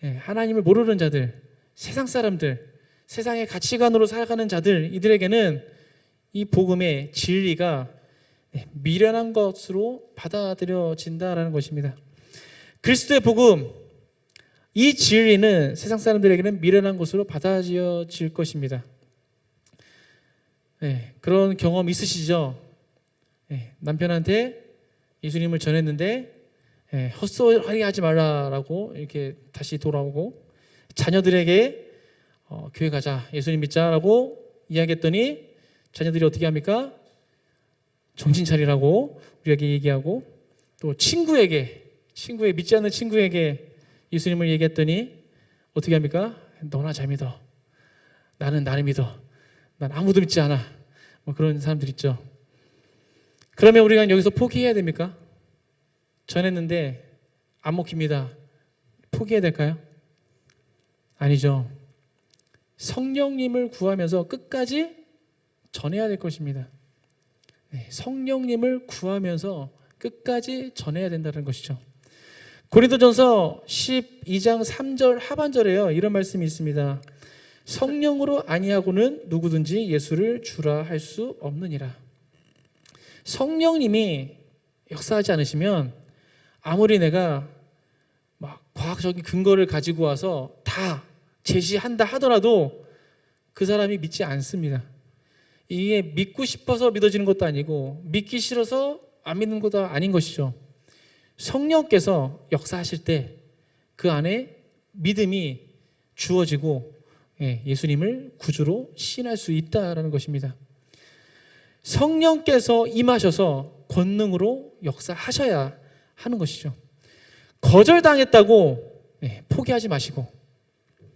하나님을 모르는 자들, 세상 사람들, 세상의 가치관으로 살아가는 자들, 이들에게는 이 복음의 진리가 미련한 것으로 받아들여진다라는 것입니다. 그리스도의 복음, 이 진리는 세상 사람들에게는 미련한 것으로 받아들여질 것입니다. 그런 경험 있으시죠? 남편한테 예수님을 전했는데 헛소리 하지 말라라고 이렇게 다시 돌아오고, 자녀들에게 교회 가자, 예수님 믿자라고 이야기했더니 자녀들이 어떻게 합니까? 정신 차리라고 우리에게 얘기하고, 또 친구의 믿지 않는 친구에게 예수님을 얘기했더니 어떻게 합니까? 너나 잘 믿어. 나는 나를 믿어. 난 아무도 믿지 않아. 뭐 그런 사람들 있죠. 그러면 우리가 여기서 포기해야 됩니까? 전했는데 안 먹힙니다. 포기해야 될까요? 아니죠. 성령님을 구하면서 끝까지 전해야 될 것입니다. 성령님을 구하면서 끝까지 전해야 된다는 것이죠. 고린도전서 12장 3절 하반절에요, 이런 말씀이 있습니다. 성령으로 아니하고는 누구든지 예수를 주라 할 수 없느니라. 성령님이 역사하지 않으시면 아무리 내가 막 과학적인 근거를 가지고 와서 다 제시한다 하더라도 그 사람이 믿지 않습니다. 이게 믿고 싶어서 믿어지는 것도 아니고 믿기 싫어서 안 믿는 것도 아닌 것이죠. 성령께서 역사하실 때 그 안에 믿음이 주어지고 예수님을 구주로 시인할 수 있다는 것입니다. 성령께서 임하셔서 권능으로 역사하셔야 하는 것이죠. 거절당했다고 포기하지 마시고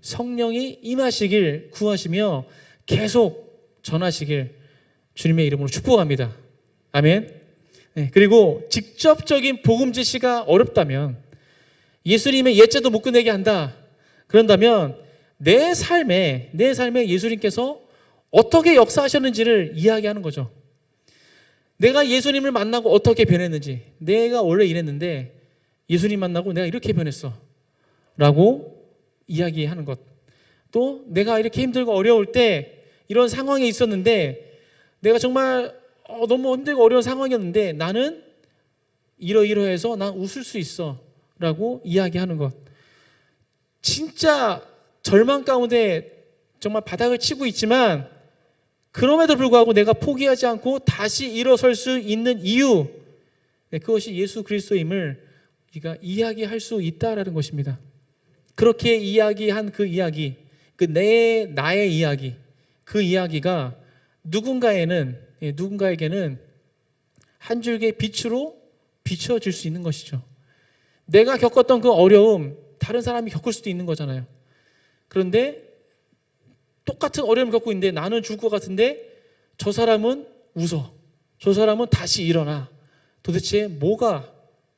성령이 임하시길 구하시며 계속 전하시길 주님의 이름으로 축복합니다. 아멘. 그리고 직접적인 복음 제시가 어렵다면, 예수님의 예죄도 못 끝내게 한다 그런다면 내 삶에 예수님께서 어떻게 역사하셨는지를 이야기하는 거죠. 내가 예수님을 만나고 어떻게 변했는지, 내가 원래 이랬는데 예수님 만나고 내가 이렇게 변했어 라고 이야기하는 것. 또 내가 이렇게 힘들고 어려울 때 이런 상황에 있었는데 내가 정말 너무 힘들고 어려운 상황이었는데 나는 이러이러해서 난 웃을 수 있어 라고 이야기하는 것. 진짜 절망 가운데 정말 바닥을 치고 있지만 그럼에도 불구하고 내가 포기하지 않고 다시 일어설 수 있는 이유, 그것이 예수 그리스도임을 우리가 이야기할 수 있다라는 것입니다. 그렇게 이야기한 그 이야기, 나의 이야기, 그 이야기가 누군가에게는 한 줄기의 빛으로 비춰질 수 있는 것이죠. 내가 겪었던 그 어려움 다른 사람이 겪을 수도 있는 거잖아요. 그런데 똑같은 어려움을 겪고 있는데 나는 죽을 것 같은데 저 사람은 웃어, 저 사람은 다시 일어나. 도대체 뭐가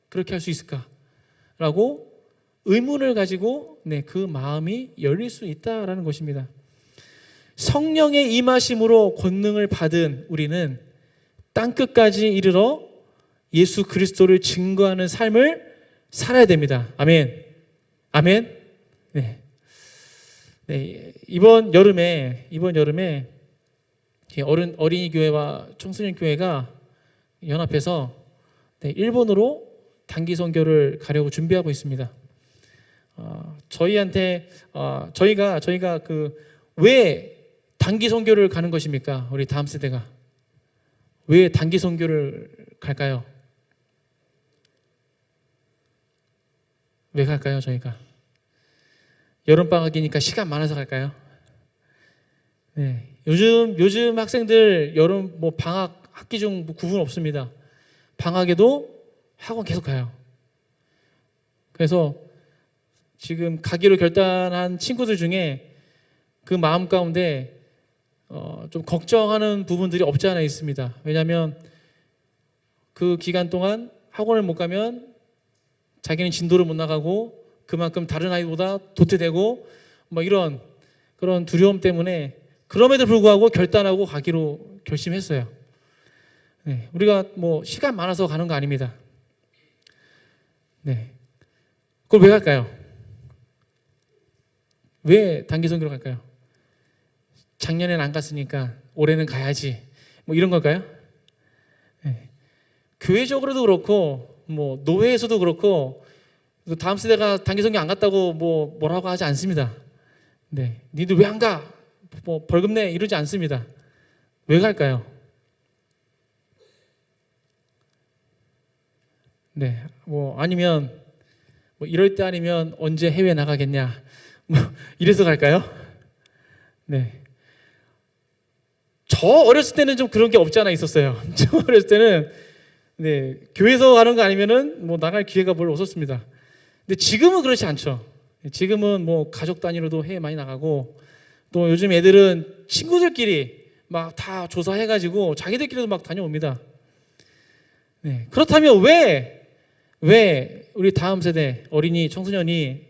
그렇게 할 수 있을까? 라고 의문을 가지고 그 마음이 열릴 수 있다라는 것입니다. 성령의 임하심으로 권능을 받은 우리는 땅끝까지 이르러 예수 그리스도를 증거하는 삶을 살아야 됩니다. 아멘. 아멘. 이번 여름에 어린이 교회와 청소년 교회가 연합해서 일본으로 단기 선교를 가려고 준비하고 있습니다. 저희가 왜 단기 선교를 가는 것입니까? 우리 다음 세대가 왜 단기 선교를 갈까요? 왜 갈까요, 저희가? 여름방학이니까 시간 많아서 갈까요? 네. 요즘 학생들 여름 뭐 방학 학기 중 구분 없습니다. 방학에도 학원 계속 가요. 그래서 지금 가기로 결단한 친구들 중에 그 마음 가운데 좀 걱정하는 부분들이 없지 않아 있습니다. 왜냐하면 그 기간 동안 학원을 못 가면 자기는 진도를 못 나가고 그만큼 다른 아이보다 도태되고 뭐 이런 그런 두려움 때문에 그럼에도 불구하고 결단하고 가기로 결심했어요. 네, 우리가 뭐 시간 많아서 가는 거 아닙니다. 네, 그걸 왜 갈까요? 왜 단기 선교로 갈까요? 작년에는 안 갔으니까 올해는 가야지. 뭐 이런 걸까요? 네. 교회적으로도 그렇고 뭐 노회에서도 그렇고 다음 세대가 단기 선교 안 갔다고 뭐라고 하지 않습니다. 네, 니들 왜 안 가? 뭐 벌금 내 이러지 않습니다. 왜 갈까요? 네, 뭐 아니면 뭐 이럴 때 아니면 언제 해외 나가겠냐? 뭐 이래서 갈까요? 네. 저 어렸을 때는 좀 그런 게 없지 않아 있었어요. 저 어렸을 때는 네, 교회에서 가는 거 아니면은 뭐 나갈 기회가 별로 없었습니다. 근데 지금은 그렇지 않죠. 지금은 뭐 가족 단위로도 해외 많이 나가고 또 요즘 애들은 친구들끼리 막 다 조사해가지고 자기들끼리도 막 다녀옵니다. 네, 그렇다면 왜 우리 다음 세대 어린이 청소년이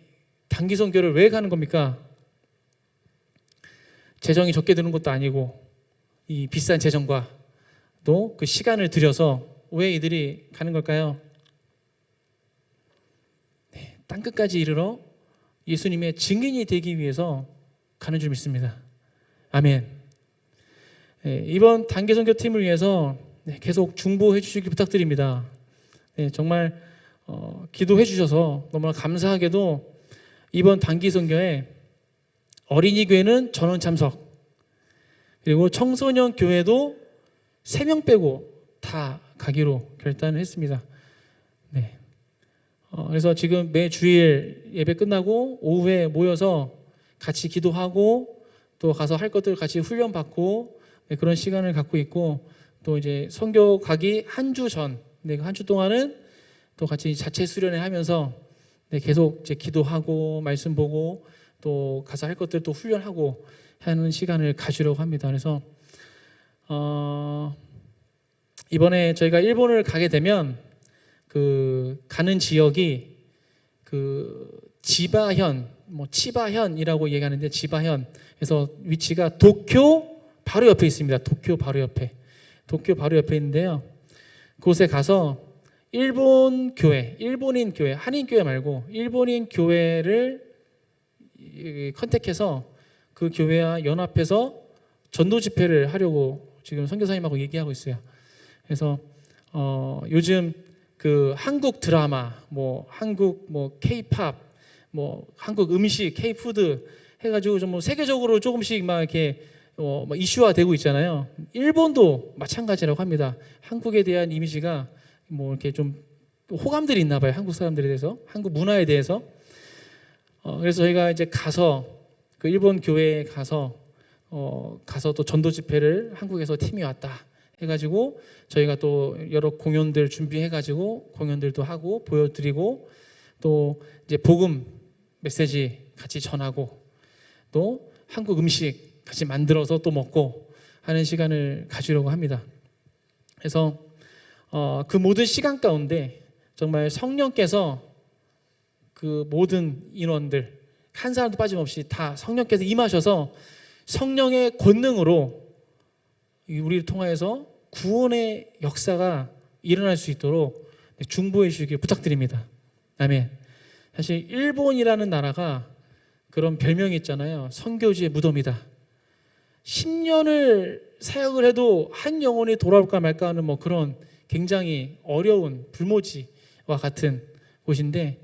단기 선교를 왜 가는 겁니까? 재정이 적게 드는 것도 아니고 이 비싼 재정과 또 그 시간을 들여서 왜 이들이 가는 걸까요? 네, 땅끝까지 이르러 예수님의 증인이 되기 위해서 가는 줄 믿습니다. 아멘. 네, 이번 단기 선교 팀을 위해서 계속 중보해 주시기 부탁드립니다. 네, 정말 기도해 주셔서 너무나 감사하게도 이번 단기 선교에 어린이 교회는 전원 참석, 그리고 청소년 교회도 3명 빼고 다 가기로 결단을 했습니다. 네. 그래서 지금 매 주일 예배 끝나고 오후에 모여서 같이 기도하고 또 가서 할 것들 같이 훈련 받고 그런 시간을 갖고 있고 또 이제 선교 가기 한 주 전, 한 주 동안은 또 같이 자체 수련회 하면서 계속 이제 기도하고 말씀 보고 또 가서 할 것들 또 훈련하고 하는 시간을 가지려고 합니다. 그래서 이번에 저희가 일본을 가게 되면 그 가는 지역이 그 지바현, 뭐 치바현이라고 얘기하는데 지바현. 그래서 위치가 도쿄 바로 옆에 있습니다. 도쿄 바로 옆에 있는데요. 그곳에 가서 일본 교회, 일본인 교회, 한인 교회 말고 일본인 교회를 컨택해서 그 교회와 연합해서 전도 집회를 하려고 지금 선교사님하고 얘기하고 있어요. 그래서 요즘 그 한국 드라마, 뭐 한국 뭐 K-팝, 뭐 한국 음식, K-푸드 해가지고 좀 뭐 세계적으로 조금씩 막 이렇게 뭐 이슈화되고 있잖아요. 일본도 마찬가지라고 합니다. 한국에 대한 이미지가 뭐 이렇게 좀 호감들이 있나 봐요. 한국 사람들에 대해서, 한국 문화에 대해서. 그래서 저희가 이제 가서 그 일본 교회에 가서 또 전도 집회를 한국에서 팀이 왔다 해가지고 저희가 또 여러 공연들 준비해가지고 공연들도 하고 보여드리고 또 이제 복음 메시지 같이 전하고 또 한국 음식 같이 만들어서 또 먹고 하는 시간을 가지려고 합니다. 그래서 그 모든 시간 가운데 정말 성령께서 그 모든 인원들 한 사람도 빠짐없이 다 성령께서 임하셔서 성령의 권능으로 우리를 통하여서 구원의 역사가 일어날 수 있도록 중보해 주시길 부탁드립니다. 아멘. 사실 일본이라는 나라가 그런 별명이 있잖아요. 선교지의 무덤이다. 10년을 사역을 해도 한 영혼이 돌아올까 말까 하는 뭐 그런 굉장히 어려운 불모지와 같은 곳인데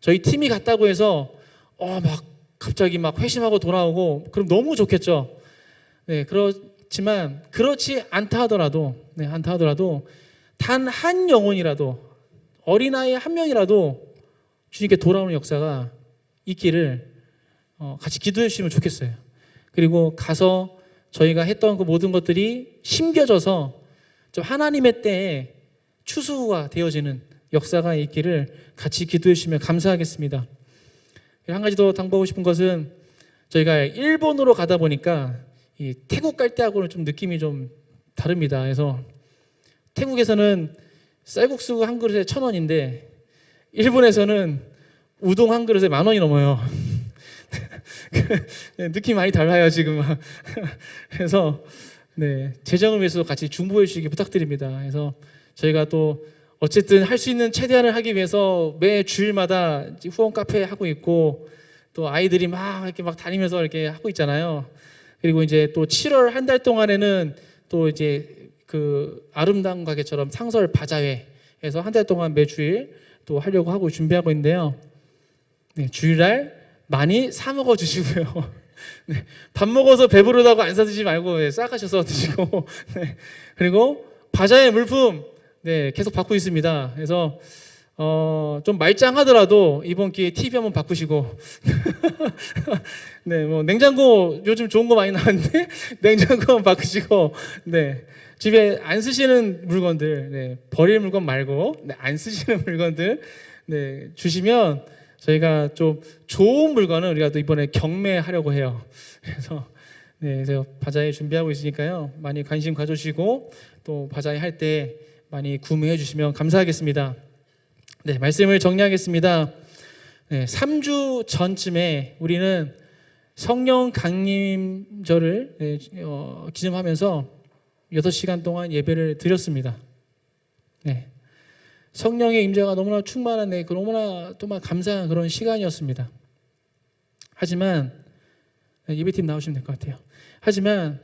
저희 팀이 갔다고 해서 막 갑자기 막 회심하고 돌아오고 그럼 너무 좋겠죠. 네, 그렇지만 그렇지 않다 하더라도 단 한 영혼이라도 어린아이 한 명이라도 주님께 돌아오는 역사가 있기를 같이 기도해 주시면 좋겠어요. 그리고 가서 저희가 했던 그 모든 것들이 심겨져서 좀 하나님의 때에 추수가 되어지는 역사가 있기를 같이 기도해 주시면 감사하겠습니다. 한 가지 더 당부하고 싶은 것은 저희가 일본으로 가다 보니까 이 태국 갈 때하고는 좀 느낌이 좀 다릅니다. 그래서 태국에서는 쌀국수 한 그릇에 1,000원인데 일본에서는 우동 한 그릇에 10,000원이 넘어요. 느낌 많이 달라요 지금. 그래서 재정을 위해서 같이 중보해 주시기 부탁드립니다. 그래서 저희가 또 어쨌든 할 수 있는 최대한을 하기 위해서 매 주일마다 후원 카페 하고 있고 또 아이들이 막 이렇게 막 다니면서 이렇게 하고 있잖아요. 그리고 이제 또 7월 한 달 동안에는 또 이제 그 아름다운 가게처럼 상설 바자회에서 한 달 동안 매주일 또 하려고 하고 준비하고 있는데요. 주일날 많이 사 먹어 주시고요. 밥 먹어서 배부르다고 안 사 드시지 말고 싸가셔서 드시고 그리고 바자회 물품 계속 받고 있습니다. 그래서 좀 말짱하더라도 이번 기회에 TV 한번 바꾸시고 뭐 냉장고 요즘 좋은 거 많이 나왔는데 냉장고 한번 바꾸시고 집에 안 쓰시는 물건들 버릴 물건 말고 안 쓰시는 물건들 주시면 저희가 좀 좋은 물건은 우리가 또 이번에 경매하려고 해요. 그래서 바자회 준비하고 있으니까요. 많이 관심 가져주시고 또 바자회 할 때 많이 구매해 주시면 감사하겠습니다. 말씀을 정리하겠습니다. 3주 전쯤에 우리는 성령 강림절을 기념하면서 6시간 동안 예배를 드렸습니다. 성령의 임재가 너무나 충만한 너무나 정말 감사한 그런 시간이었습니다. 하지만 예배팀 나오시면 될 것 같아요. 하지만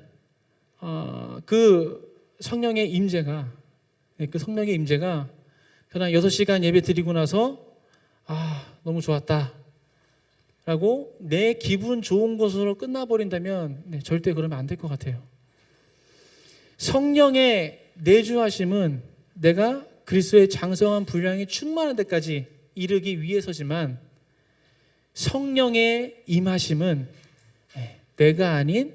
그 성령의 임재가 그냥 6시간 예배 드리고 나서 너무 좋았다 라고 내 기분 좋은 것으로 끝나버린다면 절대 그러면 안 될 것 같아요. 성령의 내주하심은 내가 그리스도의 장성한 분량이 충만한 데까지 이르기 위해서지만 성령의 임하심은 내가 아닌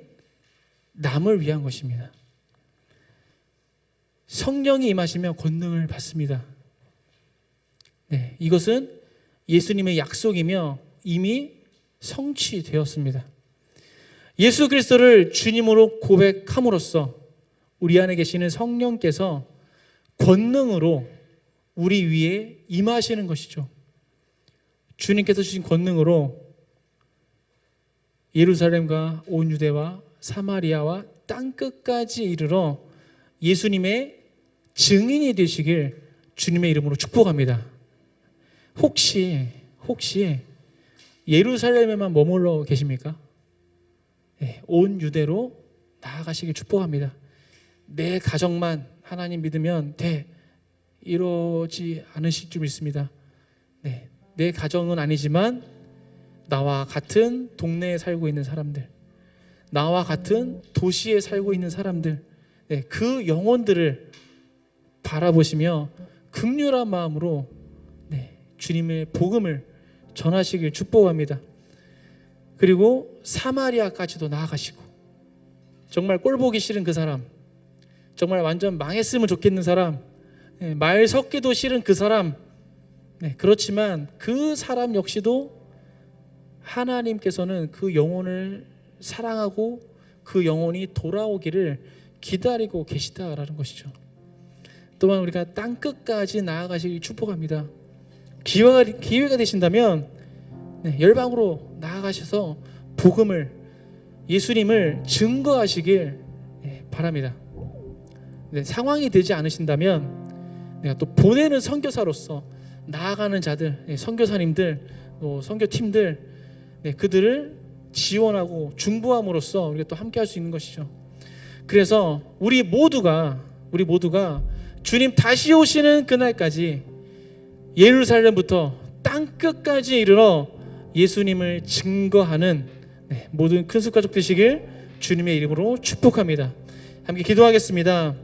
남을 위한 것입니다. 성령이 임하시면 권능을 받습니다. 이것은 예수님의 약속이며 이미 성취되었습니다. 예수 그리스도를 주님으로 고백함으로써 우리 안에 계시는 성령께서 권능으로 우리 위에 임하시는 것이죠. 주님께서 주신 권능으로 예루살렘과 온 유대와 사마리아와 땅끝까지 이르러 예수님의 증인이 되시길 주님의 이름으로 축복합니다. 혹시 예루살렘에만 머물러 계십니까? 온 유대로 나아가시길 축복합니다. 내 가정만 하나님 믿으면 이러지 않으실 줄 믿습니다. 내 가정은 아니지만 나와 같은 동네에 살고 있는 사람들, 나와 같은 도시에 살고 있는 사람들, 그 영혼들을 바라보시며 긍휼한 마음으로 주님의 복음을 전하시길 축복합니다. 그리고 사마리아까지도 나아가시고 정말 꼴보기 싫은 그 사람, 정말 완전 망했으면 좋겠는 사람, 말 섞기도 싫은 그 사람, 그렇지만 그 사람 역시도 하나님께서는 그 영혼을 사랑하고 그 영혼이 돌아오기를 기다리고 계시다라는 것이죠. 또한 우리가 땅끝까지 나아가시길 축복합니다. 기회가 되신다면 열방으로 나아가셔서 복음을, 예수님을 증거하시길 바랍니다. 상황이 되지 않으신다면 내가 또 보내는 선교사로서 나아가는 자들, 선교사님들, 선교팀들, 그들을 지원하고 중보함으로써 우리가 또 함께 할 수 있는 것이죠. 그래서 우리 모두가 주님 다시 오시는 그날까지 예루살렘부터 땅끝까지 이르러 예수님을 증거하는 모든 큰 숲가족 되시길 주님의 이름으로 축복합니다. 함께 기도하겠습니다.